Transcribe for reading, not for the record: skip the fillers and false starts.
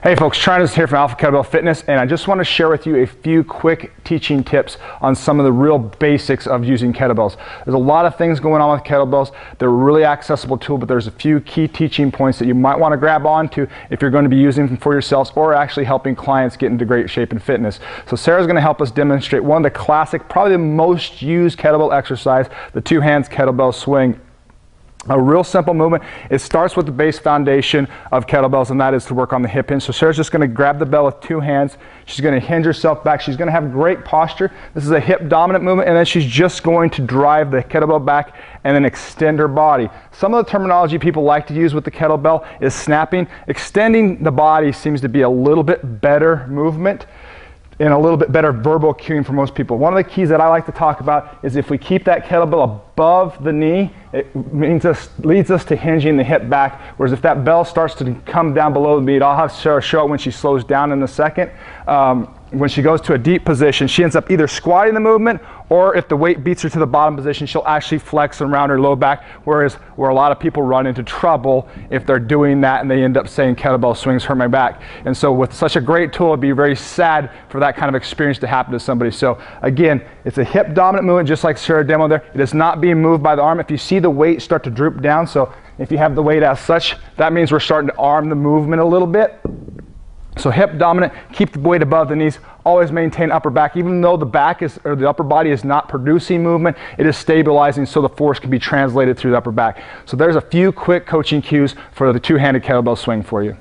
Hey folks, Trina's here from Alpha Kettlebell Fitness, and I just want to share with you a few quick teaching tips on some of the real basics of using kettlebells. There's a lot of things going on with kettlebells. They're a really accessible tool, but there's a few key teaching points that you might want to grab onto if you're going to be using them for yourselves or actually helping clients get into great shape and fitness. So Sarah's going to help us demonstrate one of the classic, probably the most used kettlebell exercise, the two hands kettlebell swing. A real simple movement. It starts with the base foundation of kettlebells, and that is to work on the hip hinge. So Sarah's just going to grab the bell with two hands. She's going to hinge herself back. She's going to have great posture. This is a hip dominant movement, and then she's just going to drive the kettlebell back and then extend her body. Some of the terminology people like to use with the kettlebell is snapping. Extending the body seems to be a little bit better movement and a little bit better verbal cueing for most people. One of the keys that I like to talk about is if we keep that kettlebell above the knee, it leads us to hinging the hip back, whereas if that bell starts to come down below the knee, I'll have Sarah show it when she slows down in a second. When she goes to a deep position, she ends up either squatting the movement, or if the weight beats her to the bottom position, she'll actually flex around her low back, whereas where a lot of people run into trouble if they're doing that and they end up saying kettlebell swings hurt my back. And so with such a great tool, it'd be very sad for that kind of experience to happen to somebody. So again, it's a hip dominant movement, just like Sarah demoed there. It is not being moved by the arm. If you see the weight start to droop down, so if you have the weight as such, that means we're starting to arm the movement a little bit. So hip dominant, keep the weight above the knees, always maintain upper back. Even though the back is, or the upper body is not producing movement, it is stabilizing so the force can be translated through the upper back. So there's a few quick coaching cues for the two-handed kettlebell swing for you.